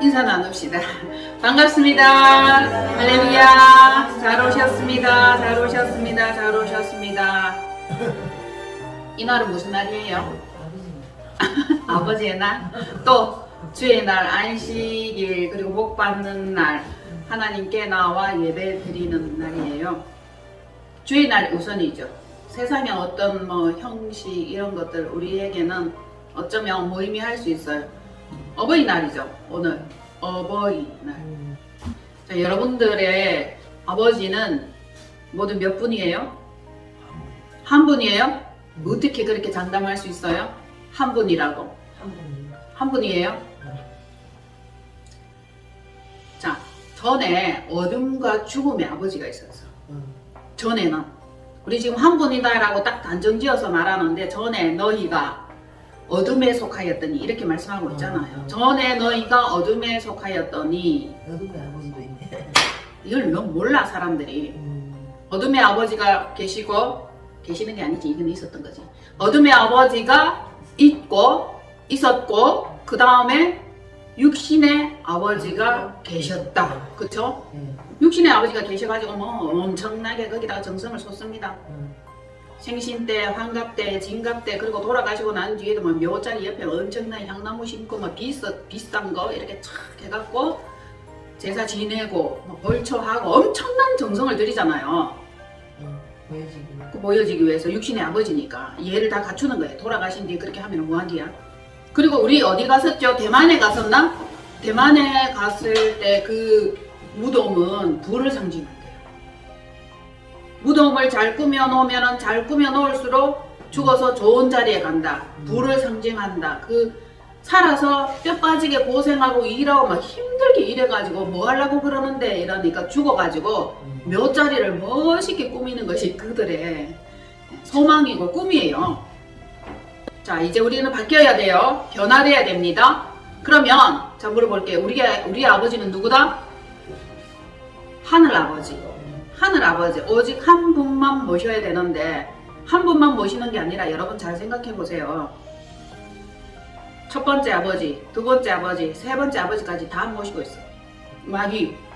인사 나눕시다. 반갑습니다. 할렐루야. 잘 오셨습니다. 잘 오셨습니다. 잘 오셨습니다. 이 날은 무슨 날이에요? 아버지의 날. 또 주의 날, 안식일, 그리고 복 받는 날, 하나님께 나와 예배 드리는 날이에요. 주의 날이 우선이죠. 세상의 어떤 형식 이런 것들 우리에게는 어쩌면 무의미할 수 있어요. 어버이날이죠. 오늘 어버이날. 자, 여러분들의 아버지는 모두 몇 분이에요? 한 분이에요? 어떻게 그렇게 장담할 수 있어요? 한 분이라고. 한 분이에요? 자, 전에 어둠과 죽음의 아버지가 있었어. 전에는 우리 지금 한 분이다라고 딱 단정지어서 말하는데 전에 너희가 어둠에 속하였더니 이렇게 말씀하고 있잖아요. 전에 너희가 어둠에 속하였더니 어둠의 아버지도 있네. 이걸 너무 몰라 사람들이. 어둠의 아버지가 계시고 계시는 게 아니지, 이건 있었던 거지. 어둠의 아버지가 있었고 그 다음에 육신의 아버지가 계셨다. 그쵸? 육신의 아버지가 계셔가지고 엄청나게 거기다가 정성을 쏟습니다. 생신 때, 환갑 때, 진갑 때, 그리고 돌아가시고 난 뒤에도 묘자리 옆에 엄청난 향나무 심고 비싼 거 이렇게 착 해갖고 제사 지내고 벌초하고 엄청난 정성을 들이잖아요. 보여지기 위해서 육신의 아버지니까 얘를 다 갖추는 거예요. 돌아가신 뒤에 그렇게 하면 뭐하기야. 그리고 우리 어디 갔었죠? 대만에 갔었나? 대만에 갔을 때 그 무덤은 불을 상징한대요. 무덤을 잘 꾸며놓으면 잘 꾸며놓을수록 죽어서 좋은 자리에 간다. 부를 상징한다. 살아서 뼈 빠지게 고생하고 일하고 막 힘들게 일해가지고 뭐 하려고 그러는데 이러니까 죽어가지고 묘자리를 멋있게 꾸미는 것이 그들의 소망이고 꿈이에요. 자, 이제 우리는 바뀌어야 돼요. 변화돼야 됩니다. 그러면 자 물어볼게요. 우리 아버지는 누구다? 하늘 아버지. 하늘 아버지. 오직 한 분만 모셔야 되는데 한 분만 모시는 게 아니라 여러분 잘 생각해 보세요. 첫 번째 아버지, 두 번째 아버지, 세 번째 아버지까지 다 모시고 있어.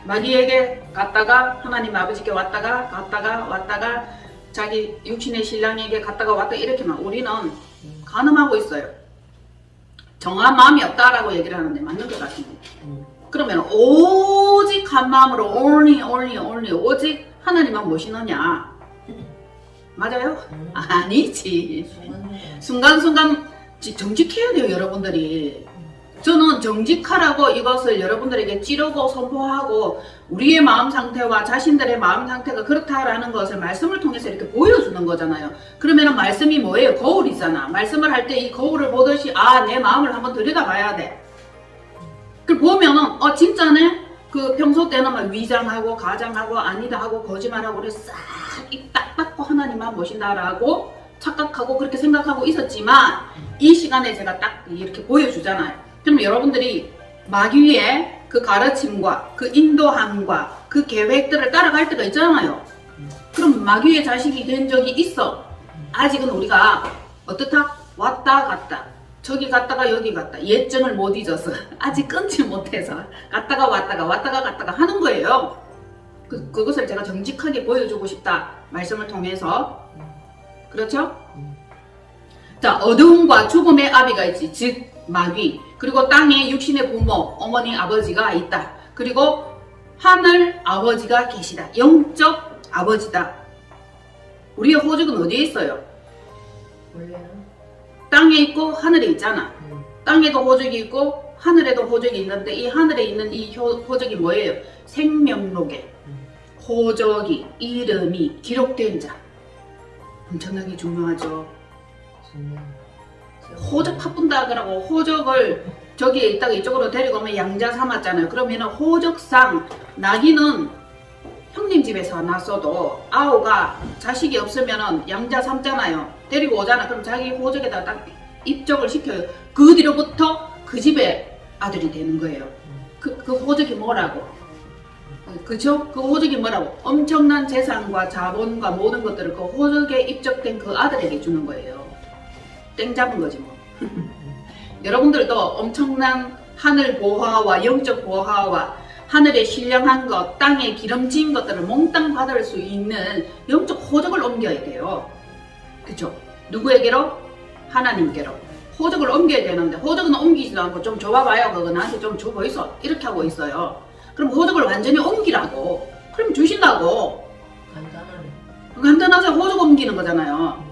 마귀에게 갔다가 하나님 아버지께 왔다가 자기 육신의 신랑에게 갔다가 왔다 이렇게만 우리는 가늠하고 있어요. 정한 마음이 없다라고 얘기를 하는데 맞는 것 같은데. 그러면 오직 한 마음으로 only 오직 하나님만 모시느냐? 맞아요? 아니지. 순간순간 정직해야 돼요, 여러분들이. 저는 정직하라고 이것을 여러분들에게 찌르고 선포하고 우리의 마음 상태와 자신들의 마음 상태가 그렇다라는 것을 말씀을 통해서 이렇게 보여주는 거잖아요. 그러면 말씀이 뭐예요? 거울이잖아. 말씀을 할 때 이 거울을 보듯이 내 마음을 한번 들여다봐야 돼. 그 보면은 진짜네? 그 평소 때는 막 위장하고 가장하고 아니다 하고 거짓말하고 그래서 싹 입 딱 닫고 하나님만 모신다라고 착각하고 그렇게 생각하고 있었지만 이 시간에 제가 딱 이렇게 보여주잖아요. 그럼 여러분들이 마귀의 그 가르침과 그 인도함과 그 계획들을 따라갈 때가 있잖아요. 그럼 마귀의 자식이 된 적이 있어. 아직은 우리가 어떻다? 왔다 갔다. 저기 갔다가 여기 갔다. 예정을 못 잊어서 아직 끊지 못해서 갔다가 왔다가 하는 거예요. 그것을 제가 정직하게 보여주고 싶다. 말씀을 통해서. 그렇죠? 자, 어두움과 죽음의 아비가 있지. 즉 마귀. 그리고 땅에 육신의 부모, 어머니, 아버지가 있다. 그리고 하늘 아버지가 계시다. 영적 아버지다. 우리의 호적은 어디에 있어요? 원래는 땅에 있고 하늘에 있잖아. 땅에도 호적이 있고 하늘에도 호적이 있는데 이 하늘에 있는 이 호적이 뭐예요? 생명록에 호적이 이름이 기록된 자. 엄청나게 중요하죠. 호적 파푼다 그러고 호적을 저기에 있다가 이쪽으로 데리고 오면 양자 삼았잖아요. 그러면 호적상 나귀는 형님 집에서 났어도 아우가 자식이 없으면 양자 삼잖아요. 데리고 오잖아. 그럼 자기 호적에다 딱 입적을 시켜요. 그 뒤로부터 그 집의 아들이 되는 거예요. 그 호적이 뭐라고? 그죠? 그 호적이 뭐라고? 엄청난 재산과 자본과 모든 것들을 그 호적에 입적된 그 아들에게 주는 거예요. 땡 잡은 거지 뭐. 여러분들도 엄청난 하늘 보화와 영적 보화와 하늘의 신령한 것, 땅에 기름진 것들을 몽땅 받을 수 있는 영적 호적을 옮겨야 돼요. 그쵸? 누구에게로? 하나님께로. 호적을 옮겨야 되는데 호적은 옮기지도 않고 좀 줘봐봐요. 그거 나한테 좀 줘 보이소. 이렇게 하고 있어요. 그럼 호적을 완전히 옮기라고. 그럼 주신다고. 간단하네. 간단하죠. 호적 옮기는 거잖아요.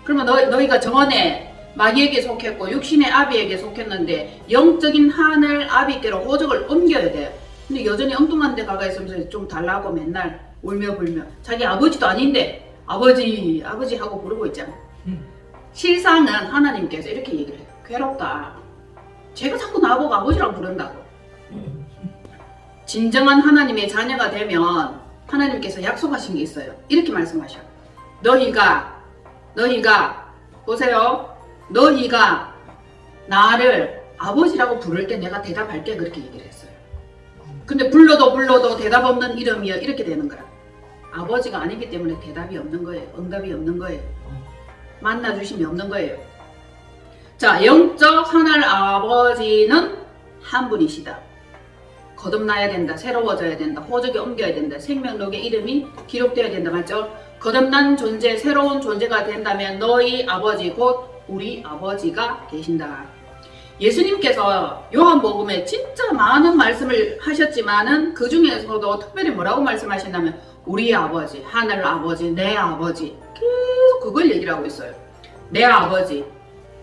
그러면 너희가 정원에 마귀에게 속했고 육신의 아비에게 속했는데 영적인 하늘 아비께로 호적을 옮겨야 돼요. 근데 여전히 엉뚱한 데 가가 있으면서 좀 달라고 맨날 울며 불며 자기 아버지도 아닌데 아버지 하고 부르고 있잖아. 실상은 하나님께서 이렇게 얘기를 해요. 괴롭다. 제가 자꾸 나보고 아버지라고 부른다고. 진정한 하나님의 자녀가 되면 하나님께서 약속하신 게 있어요. 이렇게 말씀하셔. 너희가 보세요. 너희가 나를 아버지라고 부를 때 내가 대답할게. 그렇게 얘기를 했어요. 근데 불러도 대답 없는 이름이요. 이렇게 되는 거야. 아버지가 아니기 때문에 대답이 없는 거예요. 응답이 없는 거예요. 만나주심이 없는 거예요. 자, 영적 하늘 아버지는 한 분이시다. 거듭나야 된다. 새로워져야 된다. 호적에 옮겨야 된다. 생명록의 이름이 기록되어야 된다. 맞죠? 거듭난 존재, 새로운 존재가 된다면 너희 아버지 곧 우리 아버지가 계신다. 예수님께서 요한복음에 진짜 많은 말씀을 하셨지만은 그 중에서도 특별히 뭐라고 말씀하신다면 우리 아버지, 하늘 아버지, 내 아버지 계속 그걸 얘기를 하고 있어요. 내 아버지.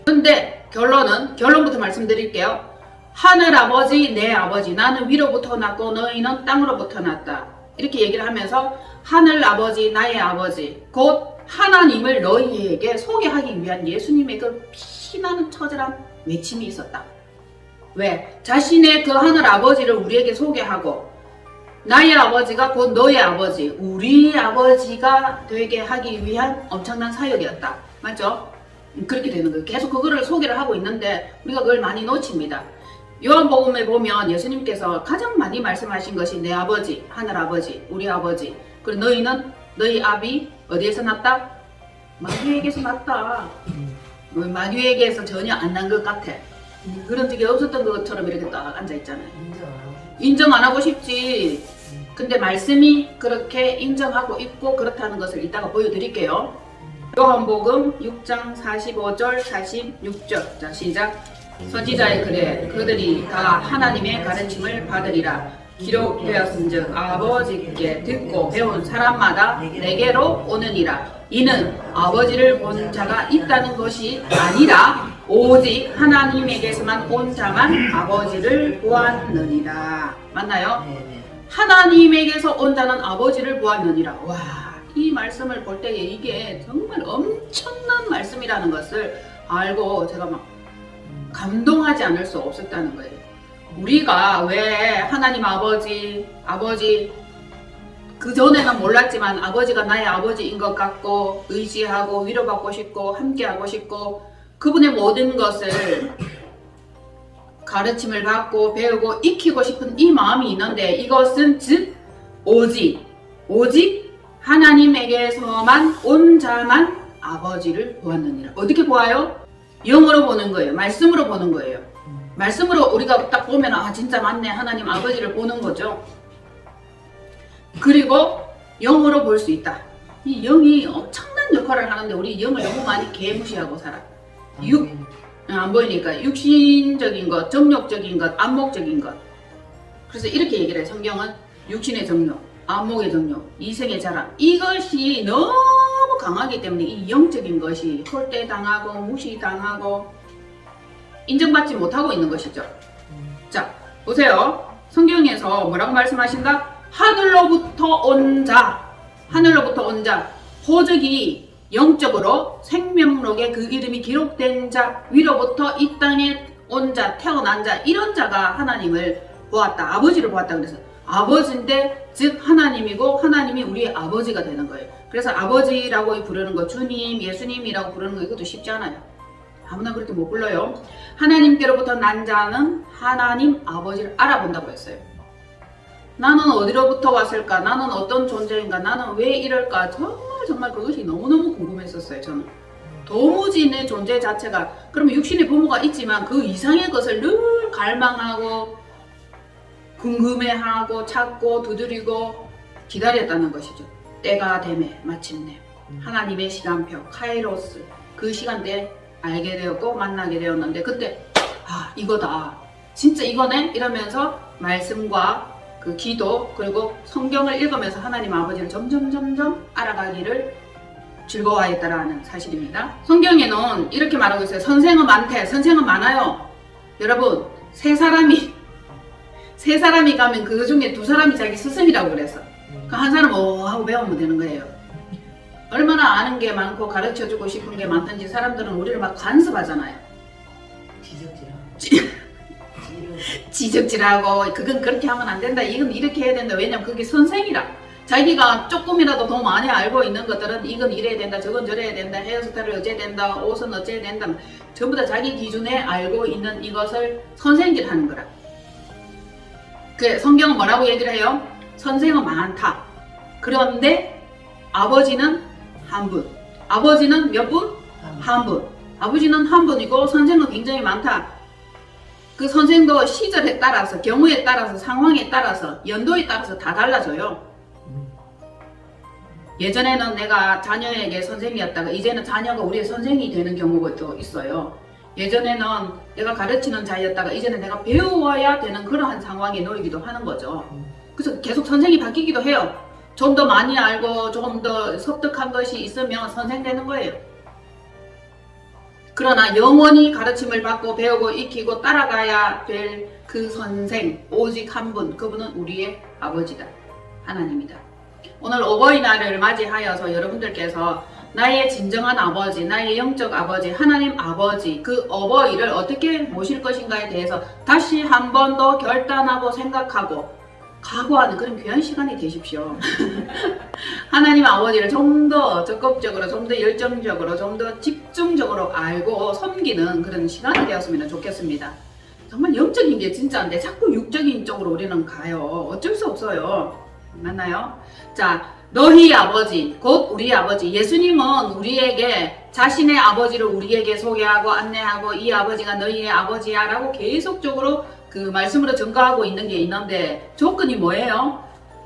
근데 결론부터 말씀드릴게요. 하늘 아버지, 내 아버지, 나는 위로부터 났고 너희는 땅으로부터 났다. 이렇게 얘기를 하면서 하늘 아버지, 나의 아버지, 곧 하나님을 너희에게 소개하기 위한 예수님의 그 피나는 처절한 외침이 있었다. 왜? 자신의 그 하늘 아버지를 우리에게 소개하고 나의 아버지가 곧 너의 아버지, 우리 아버지가 되게 하기 위한 엄청난 사역이었다. 맞죠? 그렇게 되는 거예요. 계속 그거를 소개를 하고 있는데 우리가 그걸 많이 놓칩니다. 요한복음에 보면 예수님께서 가장 많이 말씀하신 것이 내 아버지, 하늘 아버지, 우리 아버지. 그리고 너희는 너희 아비 어디에서 났다? 마귀에게서 났다. 마귀에게서 전혀 안 난 것 같아. 그런 적이 없었던 것처럼 이렇게 딱 앉아있잖아요. 인정 안 하고 싶지. 근데 말씀이 그렇게 인정하고 있고 그렇다는 것을 이따가 보여드릴게요. 요한복음 6장 45절 46절. 자, 시작. 선지자의 글에 그들이 다 하나님의 가르침을 받으리라. 기록되었은즉 아버지께 듣고 배운 사람마다 내게로 오느니라. 이는 아버지를 본 자가 있다는 것이 아니라 오직 하나님에게서만 온 자만 아버지를 보았느니라. 맞나요? 네네. 하나님에게서 온 자는 아버지를 보았느니라. 와, 이 말씀을 볼 때에 이게 정말 엄청난 말씀이라는 것을 알고 제가 막 감동하지 않을 수 없었다는 거예요. 우리가 왜 하나님 아버지 그 전에는 몰랐지만 아버지가 나의 아버지인 것 같고 의지하고 위로받고 싶고 함께하고 싶고 그분의 모든 것을 가르침을 받고 배우고 익히고 싶은 이 마음이 있는데 이것은 즉 오직 하나님에게서만 온 자만 아버지를 보았느니라. 어떻게 보아요? 영으로 보는 거예요. 말씀으로 보는 거예요. 말씀으로 우리가 딱 보면 아 진짜 맞네 하나님 아버지를 보는 거죠. 그리고 영으로 볼 수 있다. 이 영이 엄청난 역할을 하는데 우리 영을 너무 많이 개무시하고 살아. 안 보이니까 육신적인 것, 정욕적인 것, 안목적인 것. 그래서 이렇게 얘기를 해요. 성경은 육신의 정욕, 안목의 정욕, 이생의 자랑 이것이 너무 강하기 때문에 이 영적인 것이 홀대당하고 무시당하고 인정받지 못하고 있는 것이죠. 자, 보세요. 성경에서 뭐라고 말씀하신가? 하늘로부터 온 자, 호적이 영적으로 생명록에 그 이름이 기록된 자, 위로부터 이 땅에 온 자, 태어난 자, 이런 자가 하나님을 보았다. 아버지를 보았다. 그래서 아버지인데 즉 하나님이고 하나님이 우리의 아버지가 되는 거예요. 그래서 아버지라고 부르는 거, 주님, 예수님이라고 부르는 거 이것도 쉽지 않아요. 아무나 그렇게 못 불러요. 하나님께로부터 난 자는 하나님 아버지를 알아본다고 했어요. 나는 어디로부터 왔을까? 나는 어떤 존재인가? 나는 왜 이럴까? 정말 그것이 너무너무 궁금했었어요. 저는 도무지 내 존재 자체가 그러면 육신의 부모가 있지만 그 이상의 것을 늘 갈망하고 궁금해하고 찾고 두드리고 기다렸다는 것이죠. 때가 되매 마침내 하나님의 시간표 카이로스 그 시간대에 알게 되었고 만나게 되었는데 그때 아 이거다 진짜 이거네 이러면서 말씀과 그 기도 그리고 성경을 읽으면서 하나님 아버지를 점점 알아가기를 즐거워했다라는 사실입니다. 성경에는 이렇게 말하고 있어요. 선생은 많대. 선생은 많아요. 여러분 세 사람이 가면 그 중에 두 사람이 자기 스승이라고 그랬어. 그 한 사람 하고 배우면 되는 거예요. 얼마나 아는 게 많고 가르쳐주고 싶은 게 많든지 사람들은 우리를 막 간섭하잖아요. 지적질하고 그건 그렇게 하면 안 된다. 이건 이렇게 해야 된다. 왜냐면 그게 선생이라. 자기가 조금이라도 더 많이 알고 있는 것들은 이건 이래야 된다. 저건 저래야 된다. 헤어스타일을 어째야 된다. 옷은 어째야 된다. 전부 다 자기 기준에 알고 있는 이것을 선생질 하는 거라. 그 성경은 뭐라고 얘기를 해요? 선생은 많다. 그런데 아버지는 한 분. 아버지는 몇 분? 한 분. 아버지는 한 분이고 선생은 굉장히 많다. 그 선생도 시절에 따라서 경우에 따라서 상황에 따라서 연도에 따라서 다 달라져요. 예전에는 내가 자녀에게 선생이었다가 이제는 자녀가 우리의 선생이 되는 경우가 또 있어요. 예전에는 내가 가르치는 자였다가 이제는 내가 배워야 되는 그러한 상황에 놓이기도 하는 거죠. 그래서 계속 선생이 바뀌기도 해요. 좀 더 많이 알고 조금 더 섭득한 것이 있으면 선생 되는 거예요. 그러나 영원히 가르침을 받고 배우고 익히고 따라가야 될 그 선생 오직 한 분, 그분은 우리의 아버지다. 하나님이다. 오늘 어버이날을 맞이하여서 여러분들께서 나의 진정한 아버지, 나의 영적 아버지, 하나님 아버지 그 어버이를 어떻게 모실 것인가에 대해서 다시 한 번 더 결단하고 생각하고 각오하는 그런 귀한 시간이 되십시오. 하나님 아버지를 좀 더 적극적으로, 좀 더 열정적으로, 좀 더 집중적으로 알고 섬기는 그런 시간이 되었으면 좋겠습니다. 정말 영적인 게 진짜인데 자꾸 육적인 쪽으로 우리는 가요. 어쩔 수 없어요. 맞나요? 자, 너희 아버지, 곧 우리 아버지. 예수님은 우리에게 자신의 아버지를 우리에게 소개하고 안내하고 이 아버지가 너희의 아버지야 라고 계속적으로 그 말씀으로 증거하고 있는 게 있는데 조건이 뭐예요?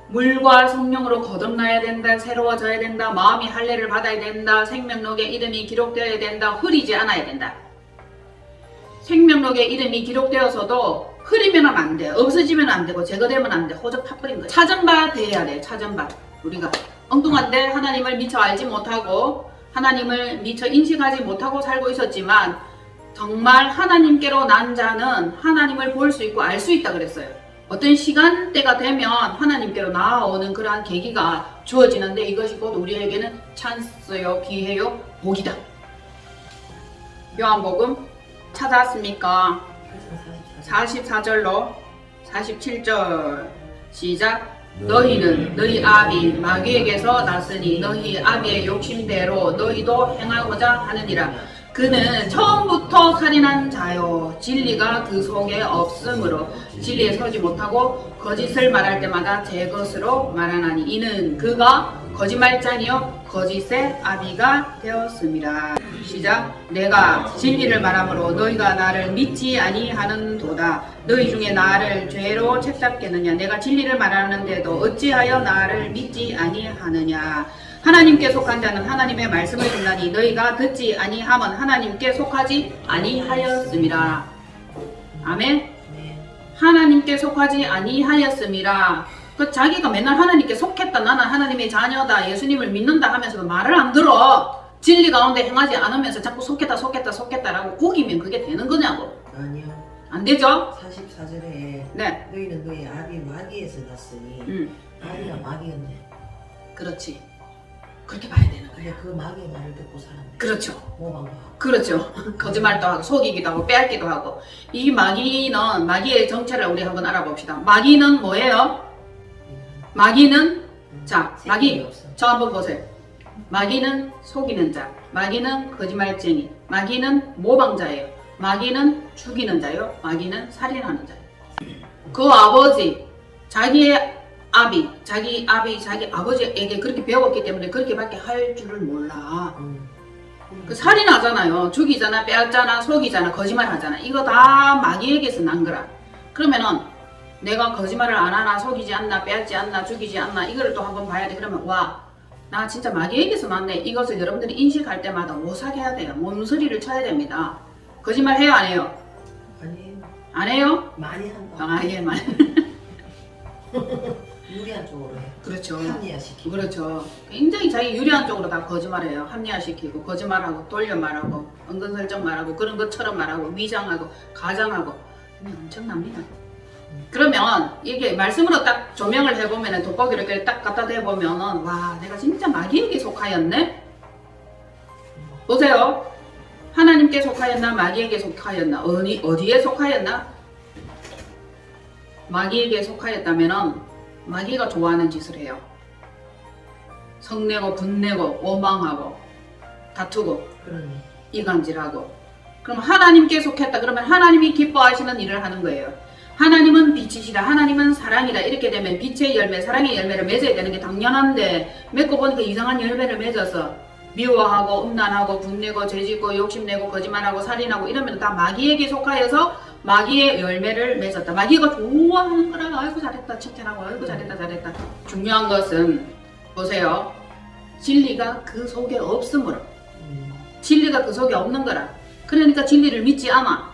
물과 성령으로 거듭나야 된다, 새로워져야 된다, 마음이 할례를 받아야 된다, 생명록에 이름이 기록되어야 된다, 흐리지 않아야 된다. 생명록에 이름이 기록되어서도 흐리면 안 돼, 없어지면 안 되고 제거되면 안 돼, 호적 타버린 거야. 찾은바 돼야 돼, 찾은바. 우리가 엉뚱한데 하나님을 미처 알지 못하고 하나님을 미처 인식하지 못하고 살고 있었지만 정말 하나님께로 난 자는 하나님을 볼 수 있고 알 수 있다 그랬어요. 어떤 시간대가 되면 하나님께로 나아오는 그러한 계기가 주어지는데 이것이 곧 우리에게는 찬스요, 기회요, 복이다. 요한복음 찾아왔습니까? 44절로 47절 시작. 너희는 너희 아비 마귀에게서 났으니 너희 아비의 욕심대로 너희도 행하고자 하느니라. 그는 처음부터 살인한 자요 진리가 그 속에 없으므로 진리에 서지 못하고 거짓을 말할 때마다 제 것으로 말하나니 이는 그가 거짓말장이요 거짓의 아비가 되었습니다. 시작. 내가 진리를 말하므로 너희가 나를 믿지 아니하는도다. 너희 중에 나를 죄로 책잡겠느냐. 내가 진리를 말하는데도 어찌하여 나를 믿지 아니하느냐. 하나님께 속한 자는 하나님의 말씀을 듣나니 너희가 듣지 아니함은 하나님께 속하지 아니하였음이라. 아멘. 하나님께 속하지 아니하였음이라. 그 자기가 맨날 하나님께 속했다, 나는 하나님의 자녀다, 예수님을 믿는다 하면서도 말을 안 들어. 진리 가운데 행하지 않으면서 자꾸 속했다라고 우기면 그게 되는 거냐고. 아니요. 안 되죠? 44절에 네. 너희는 너희 아비 마귀에서 났으니 아비가 마귀였네. 그렇지. 그렇게 봐야 되는 거야. 근데 그 마귀의 말을 듣고 살았네. 그렇죠. 모방도 하고. 그렇죠. 거짓말도 하고 속이기도 하고 빼앗기도 하고. 이 마귀는, 마귀의 정체를 우리 한번 알아봅시다. 마귀는 뭐예요? 마귀는, 자, 마귀, 저 한번 보세요. 마귀는 속이는 자, 마귀는 거짓말쟁이, 마귀는 모방자예요. 마귀는 죽이는 자요, 마귀는 살인하는 자예요. 그 아버지, 자기 아버지에게 그렇게 배웠기 때문에 그렇게밖에 할 줄을 몰라. 그 살이 나잖아요. 죽이잖아, 빼앗잖아, 속이잖아, 거짓말 하잖아. 이거 다 마귀에게서 난 거라. 그러면은 내가 거짓말을 안 하나, 속이지 않나, 빼앗지 않나, 죽이지 않나, 이거를 또 한번 봐야 돼. 그러면 와, 나 진짜 마귀에게서 났네. 이것을 여러분들이 인식할 때마다 오싹해야 돼요. 몸서리를 쳐야 됩니다. 거짓말 해요, 안 해요? 아니에요. 안 해요? 많이 한다. 아, 예, 많이. 유리한 쪽으로 해. 그렇죠. 합리화시키고. 그렇죠. 굉장히 자기 유리한 쪽으로 다 거짓말해요. 합리화시키고, 거짓말하고, 돌려 말하고, 은근슬쩍 말하고, 그런 것처럼 말하고, 위장하고, 가장하고. 엄청납니다. 그러면 이게 말씀으로 딱 조명을 해보면 돋보기를 이렇게 딱 갖다 대보면은 와, 내가 진짜 마귀에게 속하였네? 보세요. 하나님께 속하였나, 마귀에게 속하였나, 어디에 속하였나? 마귀에게 속하였다면은 마귀가 좋아하는 짓을 해요. 성내고 분내고 원망하고 다투고 그러네. 이간질하고. 그럼 하나님께 속했다 그러면 하나님이 기뻐하시는 일을 하는 거예요. 하나님은 빛이시다, 하나님은 사랑이다. 이렇게 되면 빛의 열매, 사랑의 열매를 맺어야 되는 게 당연한데 맺고 보니까 이상한 열매를 맺어서 미워하고 음란하고 분내고 죄짓고 욕심내고 거짓말하고 살인하고 이러면 다 마귀에게 속하여서 마귀의 열매를 맺었다. 마귀가 좋아하는 거라. 아이고 잘했다 칭찬하고 아이고 잘했다. 중요한 것은 보세요. 진리가 그 속에 없으므로, 진리가 그 속에 없는 거라. 그러니까 진리를 믿지 않아.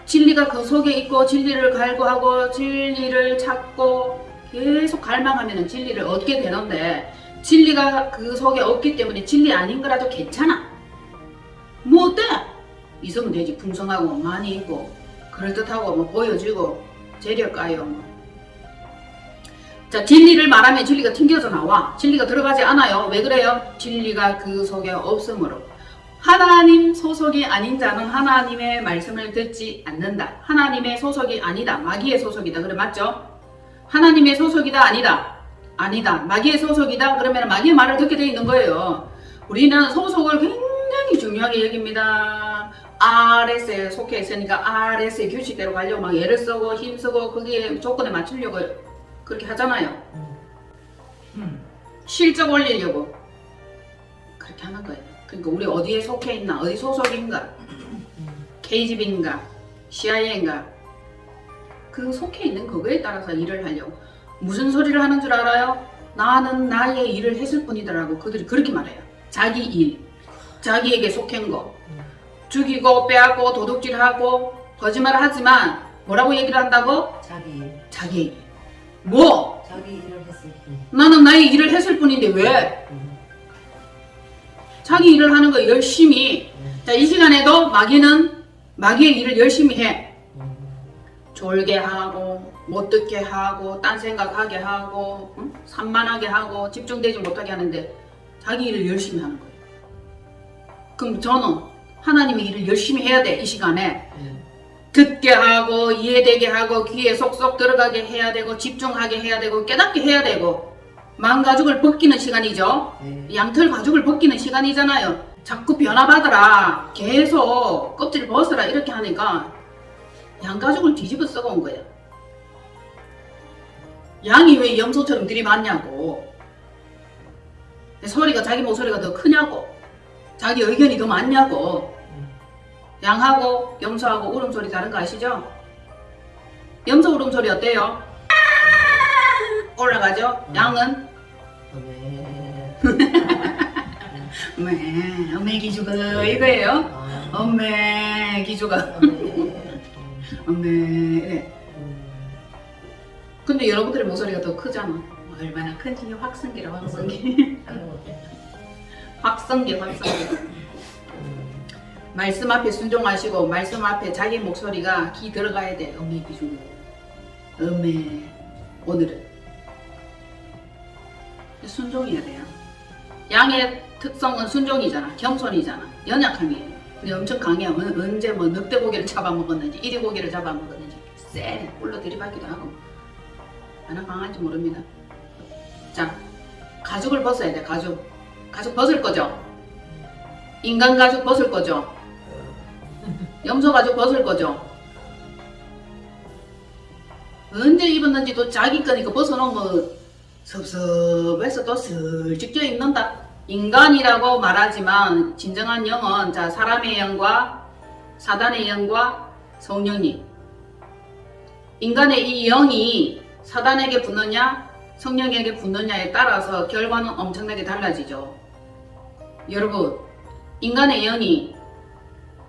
진리가 그 속에 있고 진리를 갈구하고 진리를 찾고 계속 갈망하면 진리를 얻게 되는데 진리가 그 속에 없기 때문에 진리 아닌 거라도 괜찮아. 뭐 어때? 있으면 되지. 풍성하고 많이 있고 그럴듯하고 뭐 보여지고 재력가요 뭐. 자, 진리를 말하면 진리가 튕겨져 나와. 진리가 들어가지 않아요. 왜 그래요? 진리가 그 속에 없으므로. 하나님 소속이 아닌 자는 하나님의 말씀을 듣지 않는다. 하나님의 소속이 아니다. 마귀의 소속이다. 그래 맞죠? 하나님의 소속이다. 아니다. 아니다. 마귀의 소속이다. 그러면 마귀의 말을 듣게 돼 있는 거예요. 우리는 소속을 굉장히 중요하게 여깁니다. RS에 속해 있으니까 RS의 규칙대로 가려고 막 애를 쓰고 힘쓰고 거기에 조건에 맞추려고 그렇게 하잖아요. 실적 올리려고 그렇게 하는 거예요. 그러니까 우리 어디에 속해 있나, 어디 소속인가, KGB인가, CIA인가, 그 속해 있는 그거에 따라서 일을 하려고. 무슨 소리를 하는 줄 알아요? 나는 나의 일을 했을 뿐이더라고. 그들이 그렇게 말해요. 자기 일, 자기에게 속한 거, 죽이고 빼앗고 도둑질하고 거짓말을 하지만 뭐라고 얘기를 한다고? 자기 일. 뭐? 자기 일을 했을 뿐. 나는 나의 일을 했을 뿐인데 왜? 자기 일을 하는 거 열심히. 자, 이 시간에도 마귀는 마귀의 일을 열심히 해. 졸게 하고 못 듣게 하고 딴 생각하게 하고 산만하게 하고 집중되지 못하게 하는데 자기 일을 열심히 하는 거예요. 그럼 저는 하나님의 일을 열심히 해야 돼. 이 시간에 듣게 하고 이해되게 하고 귀에 속속 들어가게 해야 되고 집중하게 해야 되고 깨닫게 해야 되고 망가죽을 벗기는 시간이죠. 양털 가죽을 벗기는 시간이잖아요. 자꾸 변화받아라, 계속 껍질 벗어라 이렇게 하니까 양가죽을 뒤집어 써온 거예요. 양이 왜 염소처럼 들이받냐고, 소리가 자기 목소리가 더 크냐고, 자기 의견이 더 많냐고. 양하고 염소하고 울음소리 다른 거 아시죠? 염소 울음소리 어때요? 올라가죠? 양은? 엄매 기주가 이거예요? 엄매 기주가 엄매 이래. 근데 여러분들의 목소리가 더 크잖아. 얼마나 큰지 확성기라 확성기. 확성기. 말씀 앞에 순종하시고 말씀 앞에 자기 목소리가 귀 들어가야 돼. 엄매 기준. 엄매. 오늘은 순종해야 돼요. 양의 특성은 순종이잖아. 겸손이잖아. 연약함이에요. 근데 엄청 강해요. 언제 뭐 늑대고기를 잡아먹었는지 이리고기를 잡아먹었는지 쎄 꿀로 들이받기도 하고 얼마나 강한지 모릅니다. 자, 가죽을 벗어야 돼. 가죽 벗을 거죠? 인간 가죽 벗을 거죠? 염소 가죽 벗을 거죠? 언제 입었는지도 자기 거니까 벗어놓으면 섭섭해서 또 슬쩍 껴입는다. 인간이라고 말하지만 진정한 영은 자 사람의 영과 사단의 영과 성령이 인간의 이 영이 사단에게 붙느냐 성령에게 붙느냐에 따라서 결과는 엄청나게 달라지죠. 여러분 인간의 영이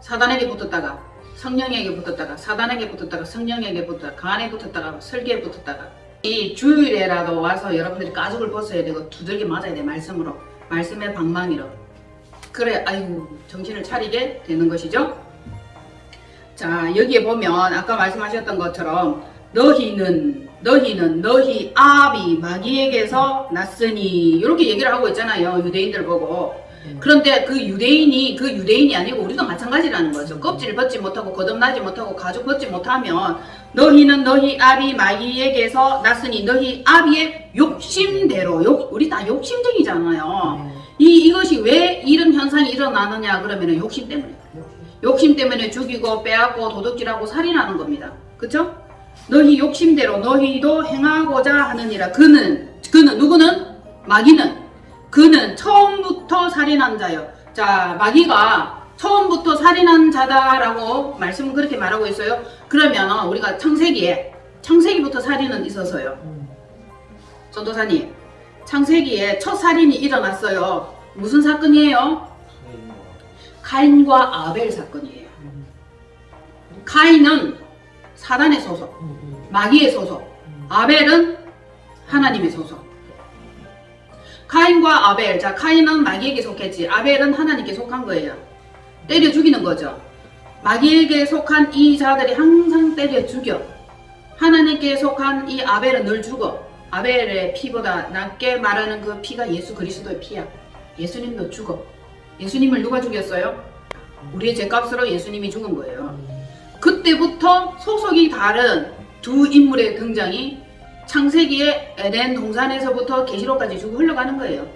사단에게 붙었다가 성령에게 붙었다가 사단에게 붙었다가 성령에게 붙었다가 간에 붙었다가 설계에 붙었다가 이 주일에라도 와서 여러분들이 가죽을 벗어야 되고 두들겨 맞아야 돼. 말씀으로 말씀의 방망이로 그래 아이고 정신을 차리게 되는 것이죠. 자 여기에 보면 아까 말씀하셨던 것처럼 너희는 너희 아비 마귀에게서 났으니 이렇게 얘기를 하고 있잖아요. 유대인들 보고. 그런데 그 유대인이 아니고 우리도 마찬가지라는 거죠. 껍질을 벗지 못하고 거듭나지 못하고 가죽 벗지 못하면 너희는 너희 아비 마귀에게서 났으니 너희 아비의 욕심대로 우리 다 욕심쟁이잖아요. 이것이 왜 이런 현상이 일어나느냐 그러면 욕심 때문에 죽이고 빼앗고 도둑질하고 살인하는 겁니다. 그쵸? 너희 욕심대로 너희도 행하고자 하느니라. 그는 누구는? 마귀는 그는 처음부터 살인한 자요. 자, 마귀가 처음부터 살인한 자다라고 말씀은 그렇게 말하고 있어요. 그러면 우리가 창세기부터 살인은 있어서요. 전도사님, 창세기에 첫 살인이 일어났어요. 무슨 사건이에요? 카인과 아벨 사건이에요. 카인은 사단의 소속, 마귀의 소속, 아벨은 하나님의 소속. 카인과 아벨, 자 카인은 마귀에게 속했지 아벨은 하나님께 속한 거예요. 때려 죽이는 거죠. 마귀에게 속한 이 자들이 항상 때려 죽여. 하나님께 속한 이 아벨은 늘 죽어. 아벨의 피보다 낫게 말하는 그 피가 예수 그리스도의 피야. 예수님도 죽어. 예수님을 누가 죽였어요? 우리의 죄값으로 예수님이 죽은 거예요. 그때부터 소속이 다른 두 인물의 등장이 창세기의 에덴 동산에서부터 계시록까지 쭉 흘러가는 거예요.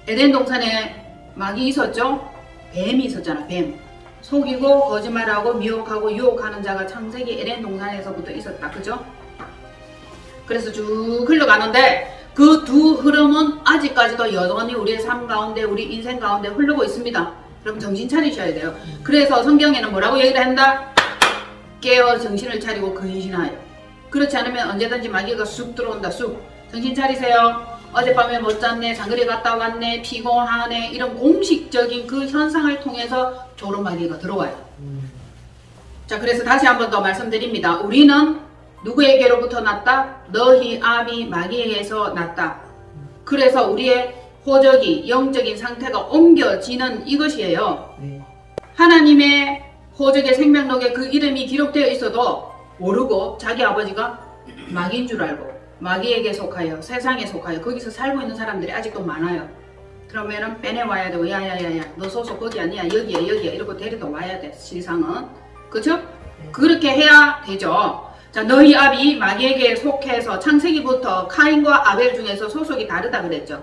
에덴 동산에 마귀 있었죠? 뱀이 있었잖아. 뱀. 속이고 거짓말하고 미혹하고 유혹하는 자가 창세기 에덴 동산에서부터 있었다. 그죠? 그래서 쭉 흘러가는데 그 두 흐름은 아직까지도 여전히 우리의 삶 가운데 우리 인생 가운데 흐르고 있습니다. 여러분 정신 차리셔야 돼요. 그래서 성경에는 뭐라고 얘기를 한다? 깨어 정신을 차리고 근신하여. 그렇지 않으면 언제든지 마귀가 쑥 들어온다. 쑥. 정신 차리세요. 어젯밤에 못 잤네. 장거리 갔다 왔네. 피곤하네. 이런 공식적인 그 현상을 통해서 조롱마귀가 들어와요. 자, 그래서 다시 한 번 더 말씀드립니다. 우리는 누구에게로부터 났다? 너희 아비 마귀에게서 났다. 그래서 우리의 호적이 영적인 상태가 옮겨지는 이것이에요. 하나님의 호적의 생명록에 그 이름이 기록되어 있어도 모르고 자기 아버지가 마귀인 줄 알고 마귀에게 속하여 세상에 속하여 거기서 살고 있는 사람들이 아직도 많아요. 그러면은 빼내와야 되고 야야야야 너 소속 거기 아니야 여기야 이러고 데리러 와야 돼. 실상은 그쵸? 그렇게 해야 되죠. 자 너희 아비 마귀에게 속해서 창세기부터 카인과 아벨 중에서 소속이 다르다 그랬죠.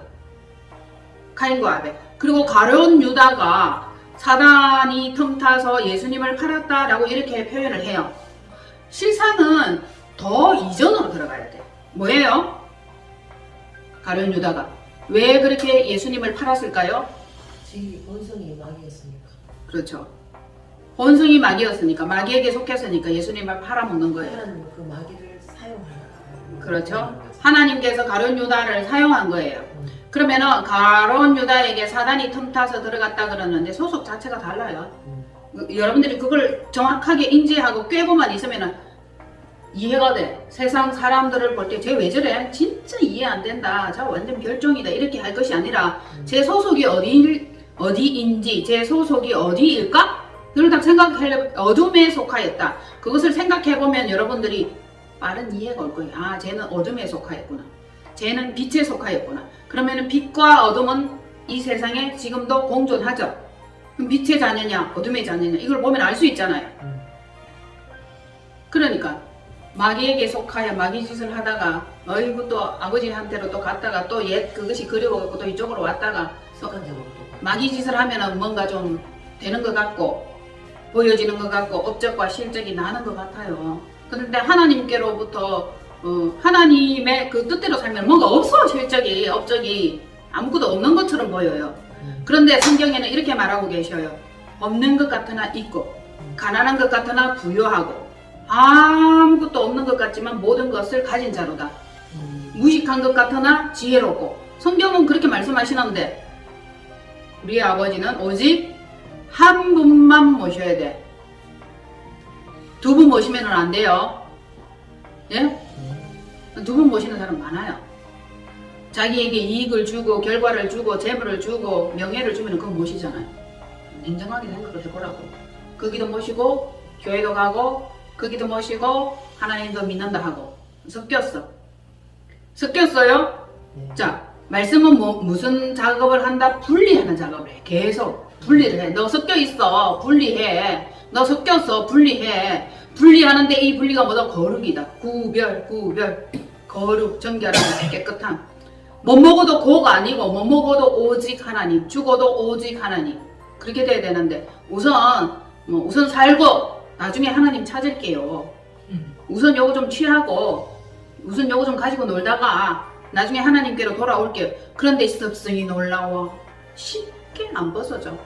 카인과 아벨. 그리고 가룟 유다가 사단이 틈타서 예수님을 팔았다라고 이렇게 표현을 해요. 실상은 더 이전으로 들어가야 돼. 뭐예요? 가룟 유다가 왜 그렇게 예수님을 팔았을까요? 제 본성이 마귀였으니까. 그렇죠. 본성이 마귀였으니까 마귀에게 속했으니까 예수님을 팔아먹는 거예요. 하나님 그 마귀를 사용하는. 그렇죠. 하나님께서 가룟 유다를 사용한 거예요. 그러면은 가룟 유다에게 사단이 틈타서 들어갔다 그러는데 소속 자체가 달라요. 여러분들이 그걸 정확하게 인지하고 꿰고만 있으면은 이해가 돼. 세상 사람들을 볼 때 쟤 왜 저래? 진짜 이해 안 된다. 저 완전 별종이다. 이렇게 할 것이 아니라 제 소속이 어디인지 제 소속이 어디일까? 그걸 딱 생각하려면 어둠에 속하였다. 그것을 생각해보면 여러분들이 빠른 이해가 올 거예요. 아 쟤는 어둠에 속하였구나. 쟤는 빛에 속하였구나. 그러면은 빛과 어둠은 이 세상에 지금도 공존하죠. 그럼 빛의 자녀냐 어둠의 자녀냐 이걸 보면 알 수 있잖아요. 그러니까 마귀에게 속하여 마귀 짓을 하다가 어이구 또 아버지한테로 또 갔다가 또 옛 그것이 그리워갖고 또 이쪽으로 왔다가 습관적으로 또 마귀 짓을 하면은 뭔가 좀 되는 것 같고 보여지는 것 같고 업적과 실적이 나는 것 같아요. 그런데 하나님께로부터 하나님의 그 뜻대로 살면 뭔가 없어. 실적이 업적이 아무것도 없는 것처럼 보여요. 그런데 성경에는 이렇게 말하고 계셔요. 없는 것 같으나 있고 가난한 것 같으나 부유하고 아무것도 없는 것 같지만 모든 것을 가진 자로다. 무식한 것 같으나 지혜롭고. 성경은 그렇게 말씀하시는데 우리의 아버지는 오직 한 분만 모셔야 돼. 두 분 모시면 안 돼요. 예? 두 분 모시는 사람 많아요. 자기에게 이익을 주고 결과를 주고 재물을 주고 명예를 주면 그거 모시잖아요. 냉정하게 생각을 해보라고. 거기도 모시고 교회도 가고 거기도 모시고 하나님도 믿는다 하고 섞였어요? 자, 말씀은 무슨 작업을 한다? 분리하는 작업을 해. 계속 분리를 해. 너 섞여 있어. 분리해. 너 섞였어. 분리해. 분리하는데 이 분리가 뭐다? 거룩이다. 구별. 거룩, 정결함, 깨끗함. 못 먹어도 고가 아니고 못 먹어도 오직 하나님. 죽어도 오직 하나님. 그렇게 돼야 되는데 우선 살고 나중에 하나님 찾을게요. 우선 요거 좀 취하고 우선 요거 좀 가지고 놀다가 나중에 하나님께로 돌아올게요. 그런데 습성이 놀라워. 쉽게 안 벗어져.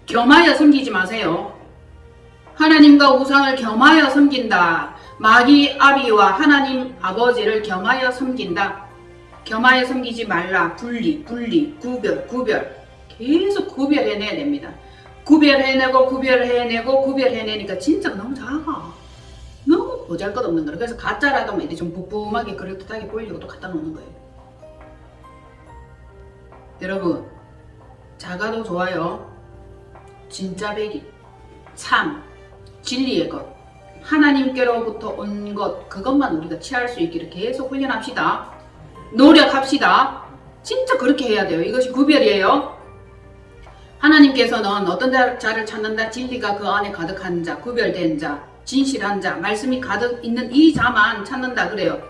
겸하여 섬기지 마세요. 하나님과 우상을 겸하여 섬긴다. 마귀 아비와 하나님 아버지를 겸하여 섬긴다. 겸하여 섬기지 말라. 분리, 구별. 계속 구별해내야 됩니다. 구별해내니까 진짜 너무 작아. 너무 보잘것없는 거예요. 그래서 가짜라도 이제 좀 부품하게 그럴듯하게 보이려고 또 갖다 놓는 거예요. 여러분, 작아도 좋아요. 진짜 배기, 참, 진리의 것, 하나님께로부터 온 것, 그것만 우리가 취할 수 있기를 계속 훈련합시다. 노력합시다. 진짜 그렇게 해야 돼요. 이것이 구별이에요. 하나님께서는 어떤 자를 찾는다? 진리가 그 안에 가득한 자, 구별된 자, 진실한 자, 말씀이 가득 있는 이 자만 찾는다 그래요.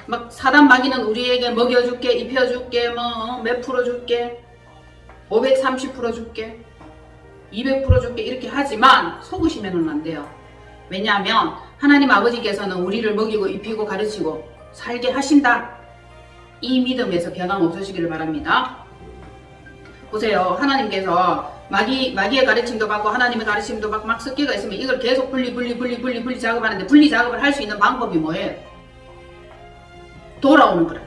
막 사단 마귀는 우리에게 먹여줄게, 입혀줄게, 몇 프로 줄게, 530% 줄게, 200% 줄게 이렇게 하지만 속으시면 안 돼요. 왜냐하면 하나님 아버지께서는 우리를 먹이고 입히고 가르치고 살게 하신다. 이 믿음에서 변함 없으시기를 바랍니다. 보세요. 하나님께서 마귀의 가르침도 받고 하나님의 가르침도 받고 막 섞여가 있으면 이걸 계속 분리 작업하는데 분리 작업을 할 수 있는 방법이 뭐예요? 돌아오는 거라.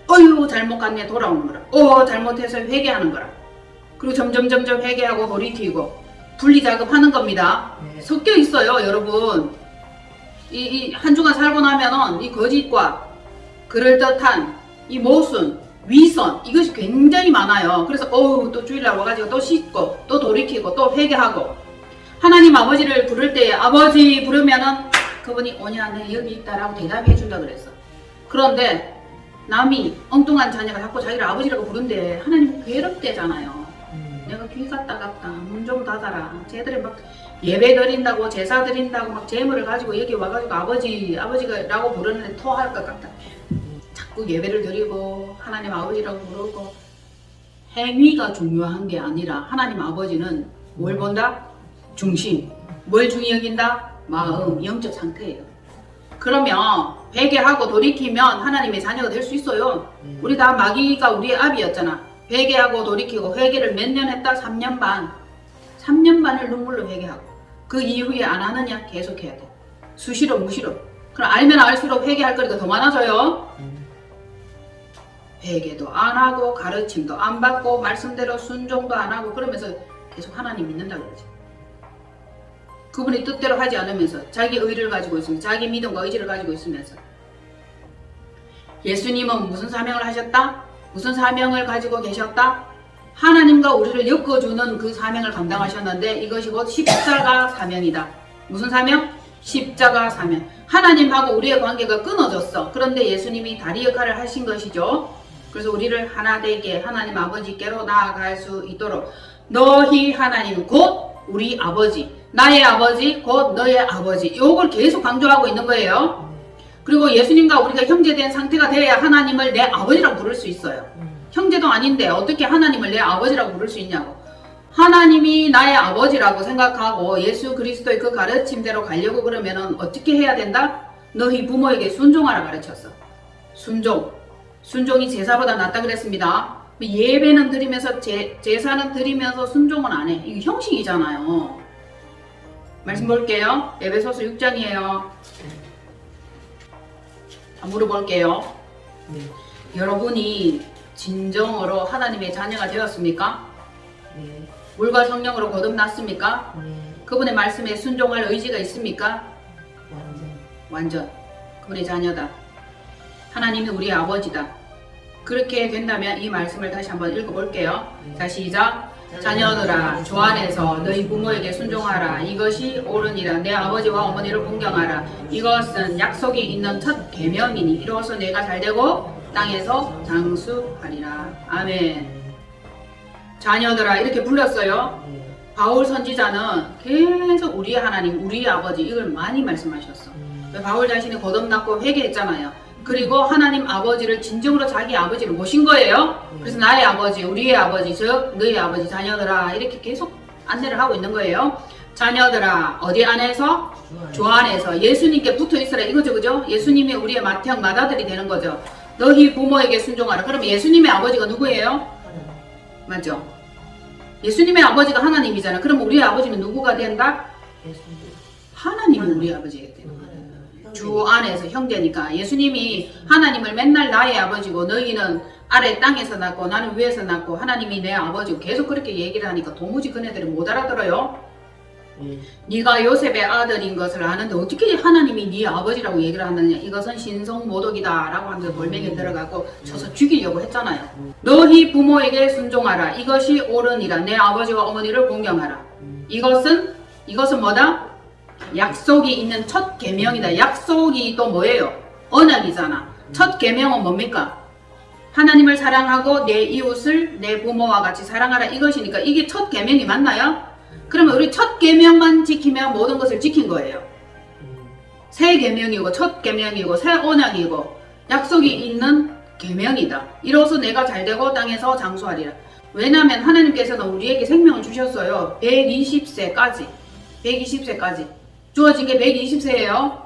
어휴 잘못 갔네. 돌아오는 거라. 잘못해서 회개하는 거라. 그리고 점점 회개하고 돌이키고 분리 작업하는 겁니다. 네. 섞여 있어요, 여러분. 이 한 주간 살고 나면은 이 거짓과 그럴듯한 이 모순, 위선 이것이 굉장히 많아요. 그래서 또 주일날 와가지고 또 씻고 또 돌이키고 또 회개하고 하나님 아버지를 부를 때에 아버지 부르면은 그분이 오냐 네 여기 있다라고 대답해 준다 그랬어. 그런데 남이 엉뚱한 자녀가 자꾸 자기를 아버지라고 부른데 하나님 괴롭대잖아요. 내가 귀 갔다 문 좀 닫아라. 쟤들이 막 예배 드린다고 제사 드린다고 막 재물을 가지고 여기 와가지고 아버지라고 부르는데 토할 것 같다. 자꾸 예배를 드리고 하나님 아버지라고 부르고 행위가 중요한 게 아니라 하나님 아버지는 뭘 본다? 중심. 뭘 중히 여긴다? 마음, 영적 상태예요. 그러면 회개하고 돌이키면 하나님의 자녀가 될 수 있어요. 우리 다 마귀가 우리의 아비였잖아. 회개하고 돌이키고 회개를 몇 년 했다? 3년 반. 3년 반을 눈물로 회개하고 그 이후에 안 하느냐? 계속 해야 돼. 수시로 무시로. 그럼 알면 알수록 회개할 거리가 더 많아져요. 회개도 안 하고 가르침도 안 받고 말씀대로 순종도 안 하고 그러면서 계속 하나님 믿는다 그러지. 그분의 뜻대로 하지 않으면서 자기 의를 가지고 있으면서 자기 믿음과 의지를 가지고 있으면서 예수님은 무슨 사명을 하셨다? 무슨 사명을 가지고 계셨다? 하나님과 우리를 엮어주는 그 사명을 감당하셨는데 이것이 곧 십자가 사명이다. 무슨 사명? 십자가 사명. 하나님하고 우리의 관계가 끊어졌어. 그런데 예수님이 다리 역할을 하신 것이죠. 그래서 우리를 하나 되게 하나님 아버지께로 나아갈 수 있도록 너희 하나님 곧 우리 아버지, 나의 아버지 곧 너의 아버지, 요걸 계속 강조하고 있는 거예요. 그리고 예수님과 우리가 형제된 상태가 돼야 하나님을 내 아버지라고 부를 수 있어요. 형제도 아닌데 어떻게 하나님을 내 아버지라고 부를 수 있냐고. 하나님이 나의 아버지라고 생각하고 예수 그리스도의 그 가르침대로 가려고 그러면은 어떻게 해야 된다? 너희 부모에게 순종하라 가르쳤어. 순종. 순종이 제사보다 낫다 그랬습니다. 예배는 드리면서 제사는 드리면서 순종은 안 해. 이게 형식이잖아요. 말씀 볼게요. 에베소서 6장이에요. 물어볼게요. 네. 여러분이 진정으로 하나님의 자녀가 되었습니까? 네. 물과 성령으로 거듭났습니까? 네. 그분의 말씀에 순종할 의지가 있습니까? 완전. 완전. 그분의 자녀다. 하나님은 우리의 아버지다. 그렇게 된다면 이 말씀을 다시 한번 읽어볼게요. 자, 시작. 자녀들아, 주 안에서 너희 부모에게 순종하라. 이것이 옳으니라. 내 아버지와 어머니를 공경하라. 이것은 약속이 있는 첫 계명이니 이로써 내가 잘되고 땅에서 장수하리라. 아멘. 자녀들아 이렇게 불렀어요. 네. 바울 선지자는 계속 우리의 하나님, 우리의 아버지 이걸 많이 말씀하셨어. 바울 자신이 거듭났고 회개했잖아요. 그리고 하나님 아버지를 진정으로 자기 아버지를 모신 거예요. 그래서 나의 아버지, 우리의 아버지, 즉 너희 아버지, 자녀들아 이렇게 계속 안내를 하고 있는 거예요. 자녀들아 어디 안에서? 주 안에서 예수님께 붙어 있으라 이거죠, 그죠? 예수님이 우리의 맏형 맏아들이 되는 거죠. 너희 부모에게 순종하라. 그럼 예수님의 아버지가 누구예요? 맞죠? 예수님의 아버지가 하나님이잖아. 그럼 우리의 아버지는 누구가 된다? 하나님이 우리 아버지가 되는 거예요. 주 안에서 형제니까. 예수님이 하나님을 맨날 나의 아버지고 너희는 아래 땅에서 낳고 나는 위에서 낳고 하나님이 내 아버지고 계속 그렇게 얘기를 하니까 도무지 그네들이 못 알아들어요. 네가 요셉의 아들인 것을 아는데 어떻게 하나님이 네 아버지라고 얘기를 하느냐. 이것은 신성모독이다 라고 하면서 골명에 들어가고 쳐서 죽이려고 했잖아요. 너희 부모에게 순종하라. 이것이 옳으니라. 내 아버지와 어머니를 공경하라. 이것은 뭐다? 약속이 있는 첫 계명이다. 약속이 또 뭐예요? 언약이잖아. 첫 계명은 뭡니까? 하나님을 사랑하고 내 이웃을 내 부모와 같이 사랑하라. 이것이니까 이게 첫 계명이 맞나요? 그러면 우리 첫 계명만 지키면 모든 것을 지킨 거예요. 새 계명이고 첫 계명이고 새 언약이고 약속이 있는 계명이다. 이로써 내가 잘되고 땅에서 장수하리라. 왜냐하면 하나님께서는 우리에게 생명을 주셨어요. 120세까지. 120세까지. 주어진 게 120세예요.